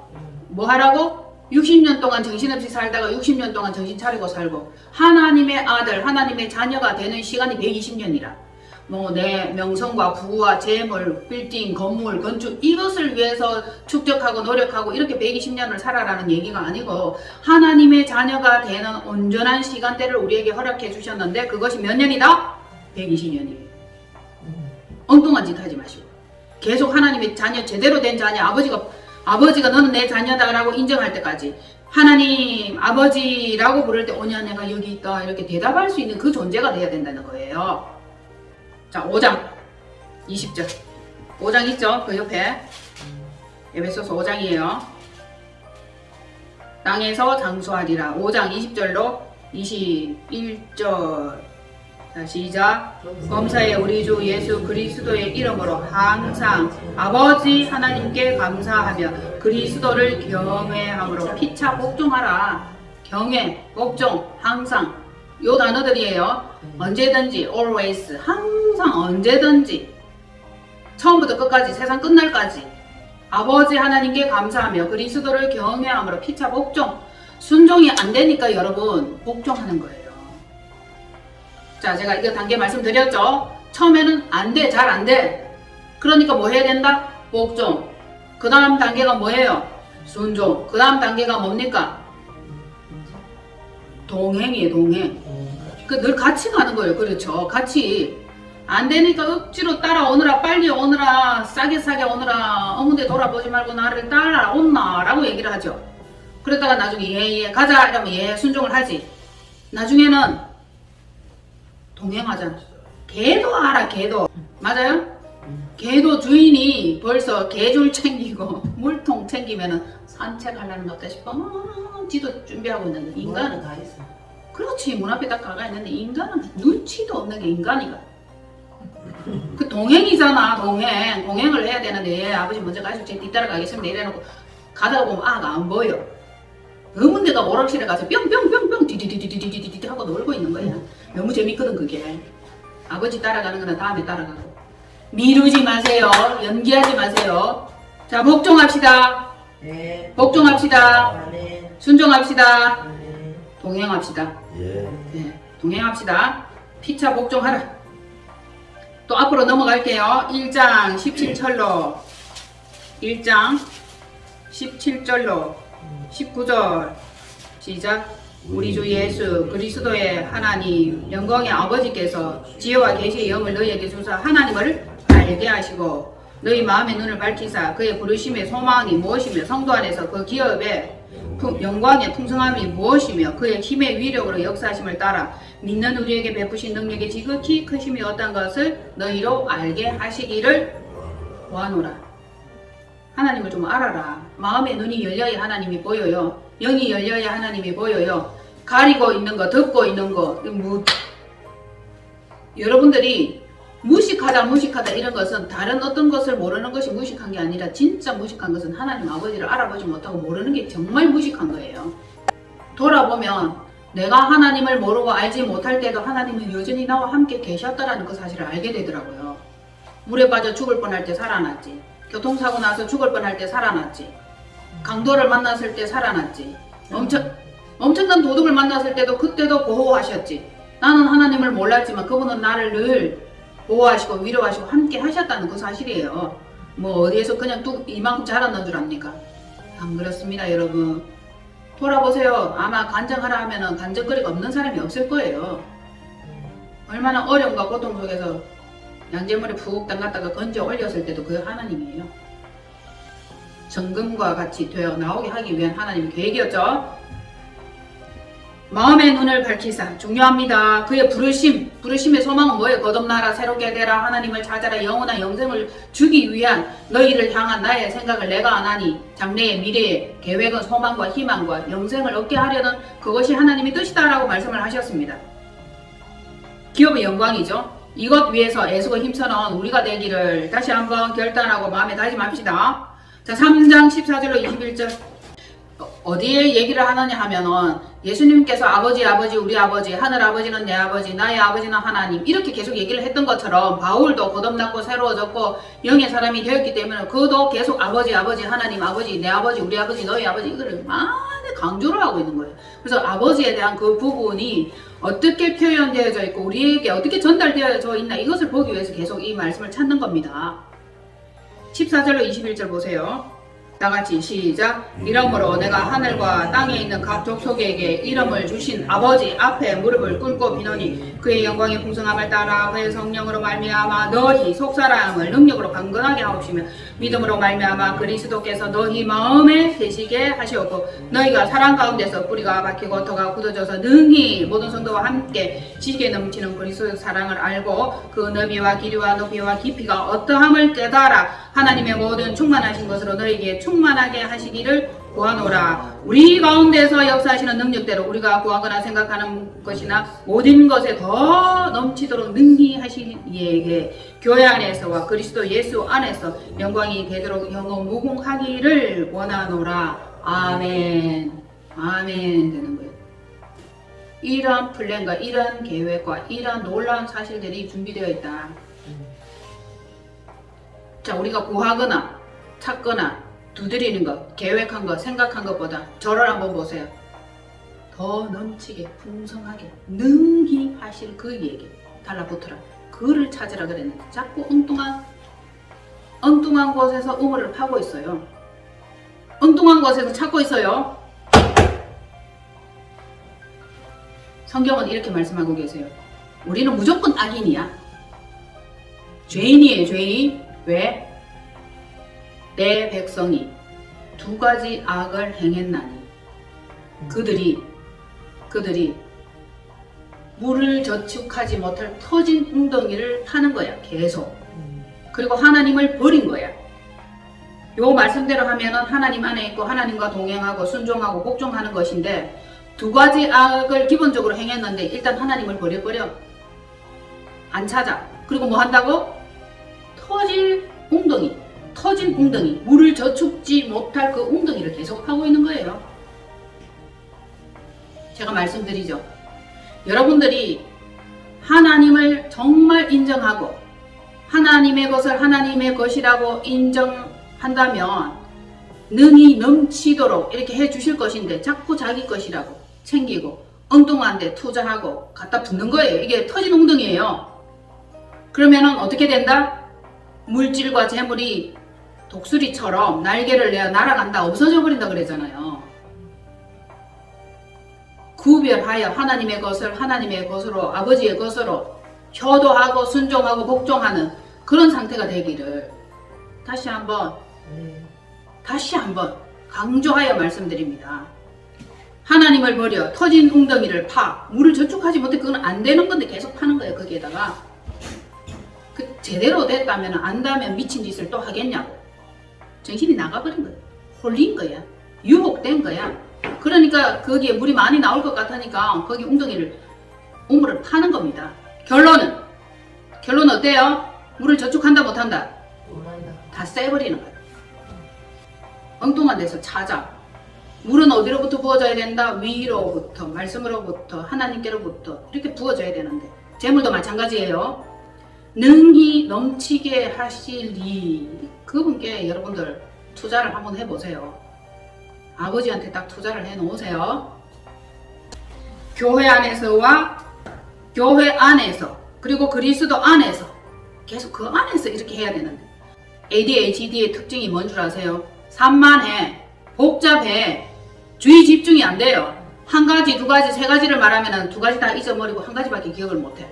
뭐 하라고? 60년 동안 정신없이 살다가 60년 동안 정신 차리고 살고 하나님의 아들, 하나님의 자녀가 되는 시간이 120년이라. 뭐 내 명성과 부와 재물, 빌딩, 건물, 건축 이것을 위해서 축적하고 노력하고 이렇게 120년을 살아라는 얘기가 아니고 하나님의 자녀가 되는 온전한 시간대를 우리에게 허락해 주셨는데 그것이 몇 년이다? 120년이에요. 엉뚱한 짓 하지 마시고 계속 하나님의 자녀, 제대로 된 자녀, 아버지가 너는 내 자녀다라고 인정할 때까지 하나님 아버지라고 부를 때 오냐 내가 여기 있다 이렇게 대답할 수 있는 그 존재가 돼야 된다는 거예요. 자, 5장 20절 5장 있죠? 그 옆에 에베소서 5장이에요. 땅에서 장수하리라. 5장 20절로 21절. 자, 시작. 범사에 우리 주 예수 그리스도의 이름으로 항상 아버지 하나님께 감사하며 그리스도를 경외함으로 피차 복종하라. 경외, 복종, 항상 요 단어들이에요. 언제든지, always, 항상 언제든지 처음부터 끝까지 세상 끝날까지 아버지 하나님께 감사하며 그리스도를 경외함으로 피차 복종. 순종이 안 되니까 여러분 복종하는 거예요. 자, 제가 이거 단계 말씀드렸죠. 처음에는 안 돼, 잘 안 돼. 그러니까 뭐 해야 된다? 복종. 그 다음 단계가 뭐예요? 순종. 그 다음 단계가 뭡니까? 동행이에요, 동행. 그 늘 같이 가는 거예요. 그렇죠. 같이. 안 되니까 억지로 따라오느라, 빨리 오느라, 싸게 오느라, 어머니 돌아보지 말고 나를 따라온나 라고 얘기를 하죠. 그러다가 나중에 예, 가자 이러면 예, 순종을 하지. 나중에는 동행하잖아. 개도 알아, 개도. 맞아요? 개도 주인이 벌써 개줄 챙기고 물통 챙기면은 산책하려는 것 같다 싶어. 지도 준비하고 있는데 인간은 다 있어. 그렇지. 문 앞에 딱 가가 있는데 인간은 눈치도 없는 게 인간이가. 그 동행이잖아. 동행을 해야 되는데 아버지 먼저 가시고 제가 뒤따라 가겠습니다 이래놓고 가다가 보면 아가 안 보여. 어문 데가 오락실에 가서 뿅뿅뿅뿅 디디디디디디디 하고 놀고 있는 거야. 너무 재밌거든 그게. 아버지 따라가는 거는 다음에 따라가고. 미루지 마세요. 연기하지 마세요. 자, 복종합시다. 네. 복종합시다. 아멘. 순종합시다. 아멘. 동행합시다. 예. 네, 동행합시다. 피차 복종하라. 또 앞으로 넘어갈게요. 1장 17절로 1장 17절로 19절 시작. 우리 주 예수 그리스도의 하나님 영광의 아버지께서 지혜와 계시의 영을 너희에게 주사 하나님을 알게 하시고 너희 마음의 눈을 밝히사 그의 부르심의 소망이 무엇이며 성도 안에서 그 기업의 영광의 풍성함이 무엇이며 그의 힘의 위력으로 역사하심을 따라 믿는 우리에게 베푸신 능력의 지극히 크심이 어떤 것을 너희로 알게 하시기를 구하노라. 하나님을 좀 알아라. 마음의 눈이 열려야 하나님이 보여요. 영이 열려야 하나님이 보여요. 가리고 있는 거, 덮고 있는 거, 여러분들이 무식하다 이런 것은 다른 어떤 것을 모르는 것이 무식한 게 아니라 진짜 무식한 것은 하나님 아버지를 알아보지 못하고 모르는 게 정말 무식한 거예요. 돌아보면 내가 하나님을 모르고 알지 못할 때도 하나님은 여전히 나와 함께 계셨다라는 그 사실을 알게 되더라고요. 물에 빠져 죽을 뻔할 때 살아났지. 교통사고 나서 죽을 뻔할 때 살아났지. 강도를 만났을 때 살아났지. 엄청난 도둑을 만났을 때도 그때도 보호하셨지. 나는 하나님을 몰랐지만 그분은 나를 늘 보호하시고 위로하시고 함께 하셨다는 그 사실이에요. 뭐 어디에서 그냥 뚝 이만큼 자랐는 줄 압니까? 안 그렇습니다, 여러분. 돌아보세요. 아마 간증하라 하면은 간증거리가 없는 사람이 없을 거예요. 얼마나 어려움과 고통 속에서 양재물에 푹 담갔다가 건져 올렸을 때도 그 하나님이에요. 정금과 같이 되어 나오게 하기 위한 하나님의 계획이었죠. 마음의 눈을 밝히사 중요합니다. 그의 부르심의 소망은 뭐예요? 거듭나라 새롭게 되라 하나님을 찾아라 영원한 영생을 주기 위한 너희를 향한 나의 생각을 내가 안 하니 장래의 미래의 계획은 소망과 희망과 영생을 얻게 하려는 그것이 하나님의 뜻이다라고 말씀을 하셨습니다. 기업의 영광이죠. 이것 위해서 애쓰고 힘써는 우리가 되기를 다시 한번 결단하고 마음에 다짐합시다. 자, 3장 14절로 21절 어디에 얘기를 하느냐 하면은 예수님께서 아버지 우리 아버지 하늘 아버지는 내 아버지 나의 아버지는 하나님 이렇게 계속 얘기를 했던 것처럼 바울도 거듭났고 새로워졌고 영의 사람이 되었기 때문에 그도 계속 아버지 하나님 아버지 내 아버지 우리 아버지 너희 아버지 이거를 많이 강조를 하고 있는 거예요. 그래서 아버지에 대한 그 부분이 어떻게 표현되어져 있고 우리에게 어떻게 전달되어져 있나 이것을 보기 위해서 계속 이 말씀을 찾는 겁니다. 14절로 21절 보세요. 다같이 시작. 이러므로 내가 하늘과 땅에 있는 각 족속에게 이름을 주신 아버지 앞에 무릎을 꿇고 비노니 그의 영광의 풍성함을 따라 그의 성령으로 말미암아 너희 속사람을 능력으로 강건하게 하옵시며 믿음으로 말미암아 그리스도께서 너희 마음에 계시게 하시옵고 너희가 사랑 가운데서 뿌리가 박히고 터가 굳어져서 능히 모든 성도와 함께 지식에 넘치는 그리스도의 사랑을 알고 그 너비와 길이와 높이와 깊이가 어떠함을 깨달아 하나님의 모든 충만하신 것으로 너희에게 충만하게 하시기를 구하노라. 우리 가운데서 역사하시는 능력대로 우리가 구하거나 생각하는 것이나 모든 것에 더 넘치도록 능히 하시기에 교회 안에서와 그리스도 예수 안에서 영광이 되도록 영원 무궁하기를 원하노라. 아멘. 아멘 되는 거예요. 이러한 플랜과 이러한 계획과 이러한 놀라운 사실들이 준비되어 있다. 자, 우리가 구하거나 찾거나 두드리는 것, 계획한 것, 생각한 것보다 저를 한번 보세요. 더 넘치게 풍성하게 능히 하실 그에게 달라붙어라. 그를 찾으라 그랬는데 자꾸 엉뚱한 곳에서 우물을 파고 있어요. 엉뚱한 곳에서 찾고 있어요. 성경은 이렇게 말씀하고 계세요. 우리는 무조건 악인이야. 죄인이에요, 죄인. 왜? 내 백성이 두 가지 악을 행했나니 그들이 물을 저축하지 못할 터진 웅덩이를 파는 거야, 계속. 그리고 하나님을 버린 거야. 요 말씀대로 하면은 하나님 안에 있고 하나님과 동행하고 순종하고 복종하는 것인데 두 가지 악을 기본적으로 행했는데 일단 하나님을 버려버려. 안 찾아. 그리고 뭐 한다고? 터진 웅덩이, 물을 저축지 못할 그 웅덩이를 계속 하고 있는 거예요. 제가 말씀드리죠. 여러분들이 하나님을 정말 인정하고 하나님의 것을 하나님의 것이라고 인정한다면 능히 넘치도록 이렇게 해 주실 것인데 자꾸 자기 것이라고 챙기고 엉뚱한 데 투자하고 갖다 붓는 거예요. 이게 터진 웅덩이에요. 그러면은 어떻게 된다? 물질과 재물이 독수리처럼 날개를 내어 날아간다, 없어져 버린다 그랬잖아요. 구별하여 하나님의 것을 하나님의 것으로, 아버지의 것으로 효도하고 순종하고 복종하는 그런 상태가 되기를 다시 한번 강조하여 말씀드립니다. 하나님을 버려 터진 웅덩이를 파 물을 저축하지 못해. 그건 안 되는 건데 계속 파는 거예요. 거기에다가 그 제대로 됐다면 안다면 미친 짓을 또 하겠냐고. 정신이 나가버린 거야. 홀린 거야. 유혹된 거야. 그러니까 거기에 물이 많이 나올 것 같으니까 거기 우물을 파는 겁니다. 결론은 어때요? 물을 저축한다 못한다? 다 쎄버리는 거야. 엉뚱한 데서 찾아. 물은 어디로부터 부어져야 된다? 위로부터, 말씀으로부터, 하나님께로부터 이렇게 부어져야 되는데 재물도 마찬가지예요. 능히 넘치게 하시리. 그분께 여러분들 투자를 한번 해보세요. 아버지한테 딱 투자를 해놓으세요. 교회 안에서와 교회 안에서 그리고 그리스도 안에서 계속 그 안에서 이렇게 해야 되는데 ADHD의 특징이 뭔 줄 아세요? 산만해, 복잡해, 주의 집중이 안 돼요. 한 가지, 두 가지, 세 가지를 말하면 두 가지 다 잊어버리고 한 가지밖에 기억을 못해.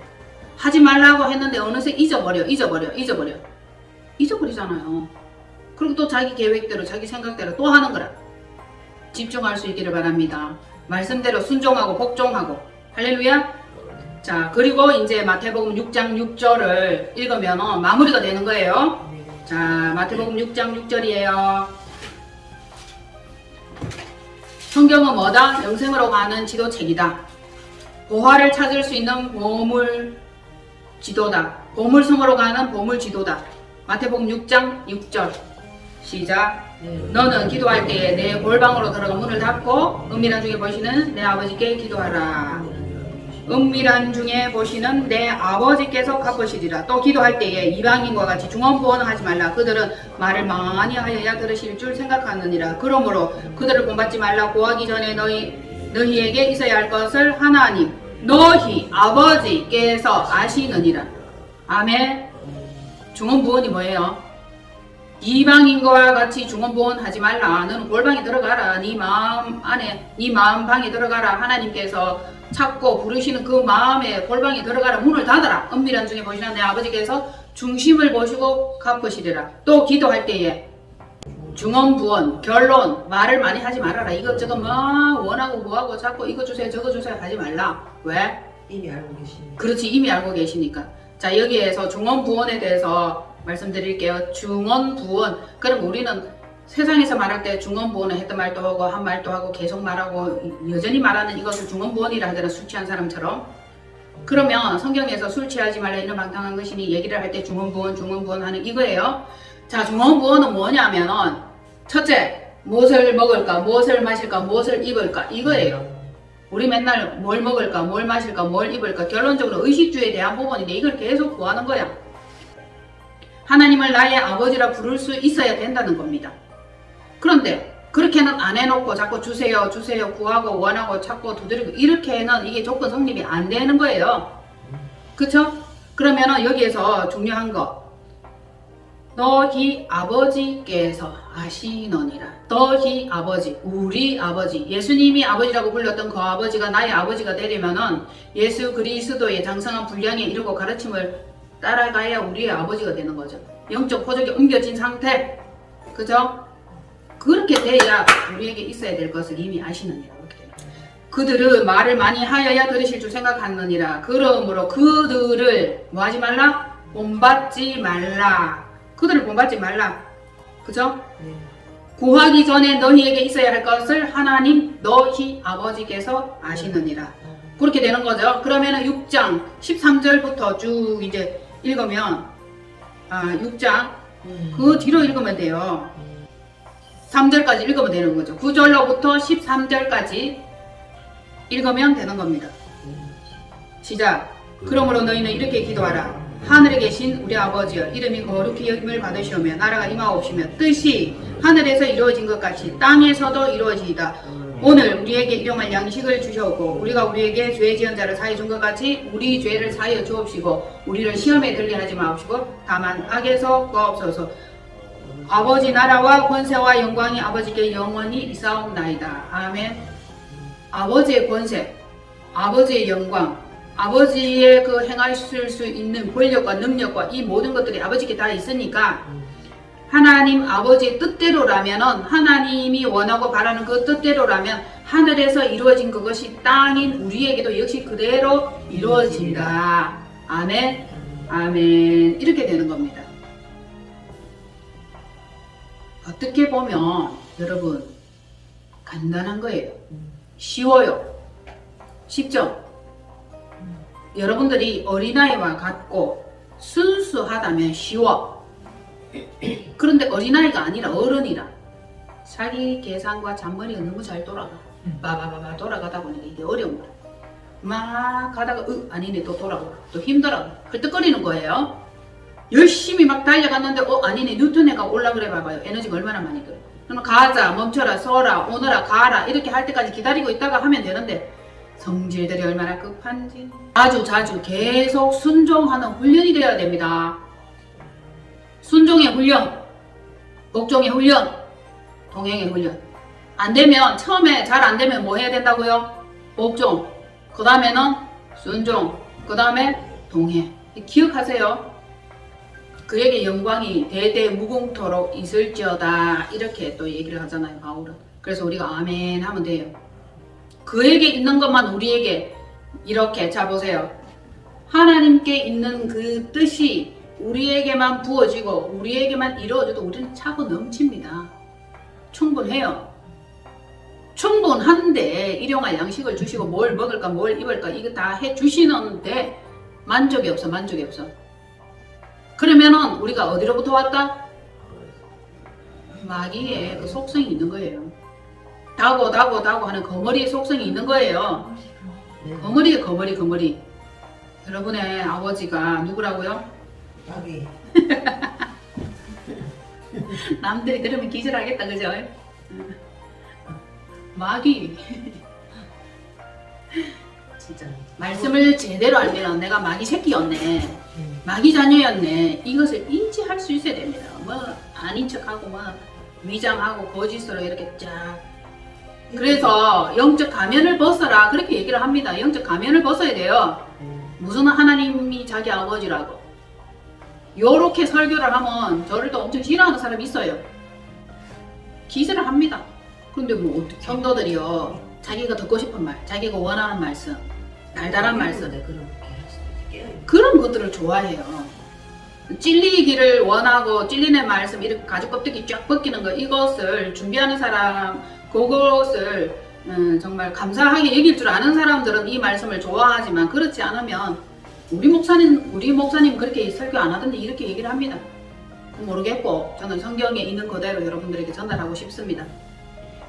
하지 말라고 했는데 어느새 잊어버리잖아요. 그리고 또 자기 계획대로 자기 생각대로 또 하는 거라. 집중할 수 있기를 바랍니다. 말씀대로 순종하고 복종하고. 할렐루야. 자, 그리고 이제 마태복음 6장 6절을 읽으면 마무리가 되는 거예요. 자, 마태복음 6장 6절이에요. 성경은 뭐다? 영생으로 가는 지도책이다. 보화를 찾을 수 있는 보물 지도다. 보물성으로 가는 보물 지도다. 마태복음 6장 6절. 시작. 너는 기도할 때에 내 골방으로 들어가 문을 닫고 은밀한 중에 보시는 내 아버지께 기도하라. 은밀한 중에 보시는 내 아버지께서 갚으시리라. 또 기도할 때에 이방인과 같이 중언부언하지 말라. 그들은 말을 많이 하여야 들으실 줄 생각하느니라. 그러므로 그들을 본받지 말라. 구하기 전에 너희에게 있어야 할 것을 하나님 너희 아버지께서 아시느니라. 아멘. 중언부언이 뭐예요? 이방인과 같이 중언부언하지 말라. 너는 골방에 들어가라. 네 마음 안에, 네 마음 방에 들어가라. 하나님께서 찾고 부르시는 그 마음에 골방에 들어가라. 문을 닫아라. 은밀한 중에 보시는 내 아버지께서 중심을 보시고 갚으시리라. 또 기도할 때에 중언부언, 결론, 말을 많이 하지 말아라. 이것저것 막 원하고 뭐하고 자꾸 이거 주세요 저거 주세요 하지 말라. 왜? 이미 알고 계시니까. 그렇지, 이미 알고 계시니까. 자, 여기에서 중언부언에 대해서 말씀드릴게요. 중언부언. 그럼 우리는 세상에서 말할 때 중언부언을 했던 말도 하고 한 말도 하고 계속 말하고 여전히 말하는 이것을 중언부언이라 하잖아. 술 취한 사람처럼. 그러면 성경에서 술 취하지 말라 이는 방탕한 것이니 얘기를 할 때 중언부언 하는 이거예요. 자, 중언부언은 뭐냐면은 첫째, 무엇을 먹을까, 무엇을 마실까, 무엇을 입을까 이거예요. 우리 맨날 뭘 먹을까, 뭘 마실까, 뭘 입을까 결론적으로 의식주에 대한 부분인데 이걸 계속 구하는 거야. 하나님을 나의 아버지라 부를 수 있어야 된다는 겁니다. 그런데 그렇게는 안 해놓고 자꾸 주세요 구하고 원하고 찾고 두드리고 이렇게는 이게 조건 성립이 안 되는 거예요. 그쵸? 그러면은 여기에서 중요한 거 너희 아버지께서 아시느니라. 너희 아버지, 우리 아버지, 예수님이 아버지라고 불렸던 그 아버지가 나의 아버지가 되려면은 예수 그리스도의 장성한 분량에 이르고 가르침을 따라가야 우리의 아버지가 되는 거죠. 영적 포적이 옮겨진 상태. 그죠? 그렇게 돼야 우리에게 있어야 될 것을 이미 아시느니라. 그들은 말을 많이 하여야 들으실 줄 생각하느니라. 그러므로 그들을 뭐 하지 말라? 본받지 말라. 그들을 본받지 말라. 그죠? 구하기 전에 너희에게 있어야 할 것을 하나님 너희 아버지께서 아시느니라. 그렇게 되는 거죠. 그러면은 6장 13절부터 쭉 이제 읽으면 6장 그 뒤로 읽으면 돼요. 3절까지 읽으면 되는 거죠. 9절로부터 13절까지 읽으면 되는 겁니다. 시작. 그러므로 너희는 이렇게 기도하라. 하늘에 계신 우리 아버지여 이름이 거룩히 여김을 받으시오며 나라가 임하옵시며 뜻이 하늘에서 이루어진 것 같이 땅에서도 이루어지이다. 오늘 우리에게 일용할 양식을 주셨고 우리가 우리에게 죄 지은 자를 사해 준 것 같이 우리 죄를 사하여 주옵시고 우리를 시험에 들게 하지 마옵시고 다만 악에서 구하옵소서. 아버지 나라와 권세와 영광이 아버지께 영원히 있사옵나이다. 아멘. 아버지의 권세, 아버지의 영광, 아버지의 그 행하실 수 있는 권력과 능력과 이 모든 것들이 아버지께 다 있으니까 하나님 아버지의 뜻대로라면은 하나님이 원하고 바라는 그 뜻대로라면 하늘에서 이루어진 그것이 땅인 우리에게도 역시 그대로 이루어진다. 아멘. 아멘. 이렇게 되는 겁니다. 어떻게 보면 여러분 간단한 거예요. 쉬워요. 쉽죠? 여러분들이 어린아이와 같고 순수하다면 쉬워. 그런데 어린아이가 아니라 어른이라 자기 계산과 잔머리가 너무 잘 돌아가. 바바바바 돌아가다 보니까 이게 어려운 거야. 막 가다가 아니네 또 돌아오고 또 힘들어 헐떡거리는 거예요. 열심히 막 달려갔는데 아니네 뉴턴해가 올라 그래 봐봐요. 에너지가 얼마나 많이 들어. 그러면 가자 멈춰라 서라 오너라 가라 이렇게 할 때까지 기다리고 있다가 하면 되는데 성질들이 얼마나 급한지 자주 계속 순종하는 훈련이 되어야 됩니다. 순종의 훈련, 복종의 훈련, 동행의 훈련. 안 되면 처음에 잘 안 되면 뭐 해야 된다고요? 복종, 그 다음에는 순종, 그 다음에 동행. 기억하세요. 그에게 영광이 대대 무궁토록 있을지어다 이렇게 또 얘기를 하잖아요 바울은. 그래서 우리가 아멘 하면 돼요. 그에게 있는 것만 우리에게 이렇게 자 보세요. 하나님께 있는 그 뜻이 우리에게만 부어지고 우리에게만 이루어져도 우리는 차고 넘칩니다. 충분해요. 충분한데 일용할 양식을 주시고 뭘 먹을까 뭘 입을까 이거 다 해주시는데 만족이 없어. 그러면은 우리가 어디로부터 왔다? 마귀의 그 속성이 있는 거예요. 다고 하는 거머리의 속성이 있는 거예요. 거머리. 여러분의 아버지가 누구라고요? 마귀. 남들이 들으면 기절하겠다 그죠? 마귀. 진짜 말씀을 제대로 알면 내가 마귀 새끼였네, 마귀 자녀였네, 이것을 인지할 수 있어야 됩니다. 뭐 아닌 척하고 뭐 위장하고 거짓으로 이렇게 쫙. 그래서 영적 가면을 벗어라 그렇게 얘기를 합니다. 영적 가면을 벗어야 돼요. 무슨 하나님이 자기 아버지라고 요렇게 설교를 하면 저를 또 엄청 싫어하는 사람이 있어요. 기세를 합니다. 그런데 뭐 어떻게 성도들이요 자기가 듣고 싶은 말, 자기가 원하는 말씀, 달달한 말씀 그런 것들을 좋아해요. 찔리기를 원하고 찔리는 말씀 이렇게 가죽 껍데기 쫙 벗기는 거 이것을 준비하는 사람 그것을 정말 감사하게 여길 줄 아는 사람들은 이 말씀을 좋아하지만 그렇지 않으면 우리 목사님 그렇게 설교 안 하던데 이렇게 얘기를 합니다. 모르겠고 저는 성경에 있는 그대로 여러분들에게 전달하고 싶습니다.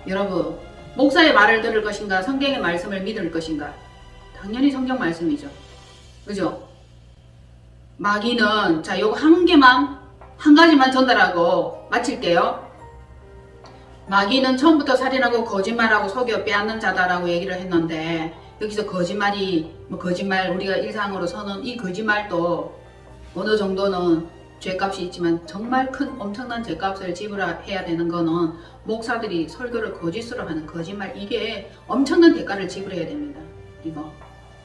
여러분 목사의 말을 들을 것인가 성경의 말씀을 믿을 것인가? 당연히 성경 말씀이죠. 그죠? 마귀는 자 요거 한 가지만 전달하고 마칠게요. 마귀는 처음부터 살인하고 거짓말하고 속여 빼앗는 자다라고 얘기를 했는데 여기서 거짓말이 거짓말 우리가 일상으로 서는 이 거짓말도 어느 정도는 죄값이 있지만 정말 큰 엄청난 죄값을 지불해야 되는 거는 목사들이 설교를 거짓으로 하는 거짓말 이게 엄청난 대가를 지불해야 됩니다. 이거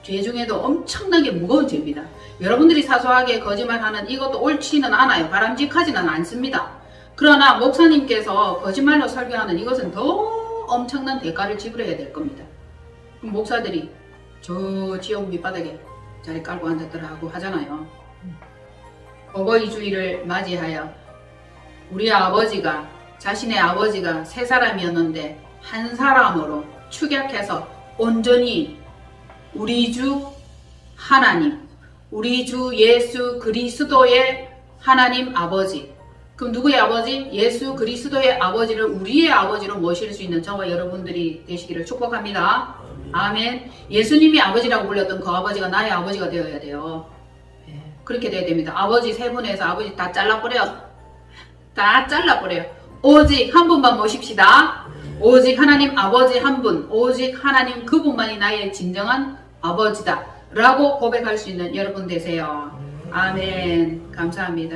죄 중에도 엄청나게 무거운 죄입니다. 여러분들이 사소하게 거짓말하는 이것도 옳지는 않아요. 바람직하지는 않습니다. 그러나 목사님께서 거짓말로 설교하는 이것은 더 엄청난 대가를 지불해야 될 겁니다. 그럼 목사들이 저 지옥 밑바닥에 자리 깔고 앉았더라고 하잖아요. 어버이 주일을 맞이하여 우리 아버지가 자신의 아버지가 세 사람이었는데 한 사람으로 축약해서 온전히 우리 주 하나님, 우리 주 예수 그리스도의 하나님 아버지. 그럼 누구의 아버지? 예수 그리스도의 아버지를 우리의 아버지로 모실 수 있는 저와 여러분들이 되시기를 축복합니다. 아멘. 예수님이 아버지라고 불렸던 그 아버지가 나의 아버지가 되어야 돼요. 그렇게 돼야 됩니다. 아버지 세 분에서 아버지 다 잘라버려. 다 잘라버려요. 오직 한 분만 모십시다. 오직 하나님 아버지 한 분, 오직 하나님 그분만이 나의 진정한 아버지다 라고 고백할 수 있는 여러분 되세요. 아멘. 감사합니다.